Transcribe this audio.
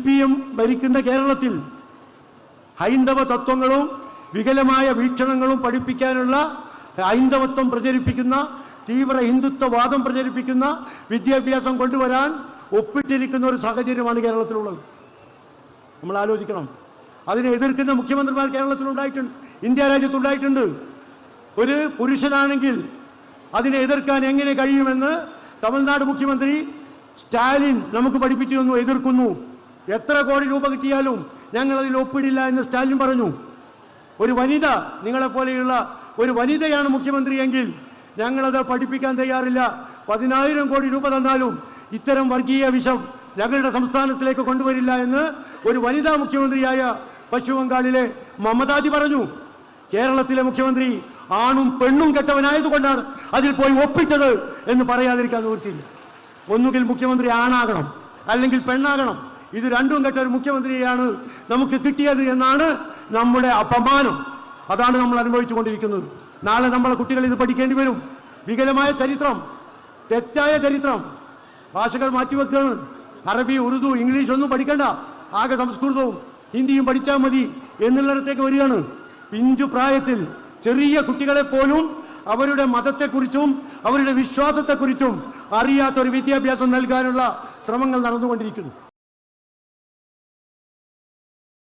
CPM ഭരിക്കുന്ന കേരളത്തിൽ ഹൈന്ദവ തത്വങ്ങളും വികലമായ വീക്ഷണങ്ങളും പഠിപ്പിക്കാനുള്ള, ഹൈന്ദവത്വം പ്രചരിപ്പിക്കുന്ന, തീവ്ര ഹിന്ദുത്വവാദം പ്രചരിപ്പിക്കുന്ന വിദ്യാഭ്യാസം കൊണ്ടുവരാൻ ഒപ്പിട്ടിരിക്കുന്ന ഒരു സാഹചര്യമാണ് കേരളത്തിലുള്ളത്. നമ്മൾ ആലോചിക്കണം. അതിനെ എതിർക്കുന്ന മുഖ്യമന്ത്രിമാർ കേരളത്തിലുണ്ടായിട്ടുണ്ട്, ഇന്ത്യ രാജ്യത്തുണ്ടായിട്ടുണ്ട്. ഒരു പുരുഷനാണെങ്കിൽ അതിനെ എതിർക്കാൻ എങ്ങനെ കഴിയുമെന്ന് തമിഴ്നാട് മുഖ്യമന്ത്രി സ്റ്റാലിൻ നമുക്ക് പഠിപ്പിച്ചു തന്നു, എതിർക്കുന്നു. എത്ര കോടി രൂപ കിട്ടിയാലും ഞങ്ങൾ അതിൽ ഒപ്പിടില്ല എന്ന് സ്റ്റാലിൻ പറഞ്ഞു. ഒരു വനിത, നിങ്ങളെപ്പോലെയുള്ള ഒരു വനിതയാണ് മുഖ്യമന്ത്രിയെങ്കിൽ ഞങ്ങളത് പഠിപ്പിക്കാൻ തയ്യാറില്ല. 10,000 കോടി രൂപ തന്നാലും ഇത്തരം വർഗീയ വിഷം ഞങ്ങളുടെ സംസ്ഥാനത്തിലേക്ക് കൊണ്ടുവരില്ല എന്ന് ഒരു വനിതാ മുഖ്യമന്ത്രിയായ പശ്ചിമ ബംഗാളിലെ മമതാജി പറഞ്ഞു. കേരളത്തിലെ മുഖ്യമന്ത്രി ആണും പെണ്ണും കെട്ടവനായതുകൊണ്ടാണ് അതിൽ പോയി ഒപ്പിട്ടത് എന്ന് പറയാതിരിക്കാൻ നിവൃത്തിയില്ല. ഒന്നുകിൽ മുഖ്യമന്ത്രി ആണാകണം, അല്ലെങ്കിൽ പെണ്ണാകണം. ഇത് രണ്ടും കെട്ട ഒരു മുഖ്യമന്ത്രിയെയാണ് നമുക്ക് കിട്ടിയത് എന്നാണ് നമ്മുടെ അപമാനം. അതാണ് നമ്മൾ അനുഭവിച്ചു കൊണ്ടിരിക്കുന്നത്. നാളെ നമ്മളെ കുട്ടികൾ ഇത് പഠിക്കേണ്ടി വരും. വികലമായ ചരിത്രം, തെറ്റായ ചരിത്രം, ഭാഷകൾ മാറ്റിവെക്കുകയാണ്. അറബി, ഉറുദു, ഇംഗ്ലീഷ് ഒന്നും പഠിക്കണ്ട, ആകെ സംസ്കൃതവും ഹിന്ദിയും പഠിച്ചാൽ മതി എന്നുള്ളിടത്തേക്ക് വരികയാണ്. പിഞ്ചു പ്രായത്തിൽ ചെറിയ കുട്ടികളെ പോലും അവരുടെ മതത്തെക്കുറിച്ചും അവരുടെ വിശ്വാസത്തെക്കുറിച്ചും അറിയാത്തൊരു വിദ്യാഭ്യാസം നൽകാനുള്ള ശ്രമങ്ങൾ നടന്നുകൊണ്ടിരിക്കുന്നു.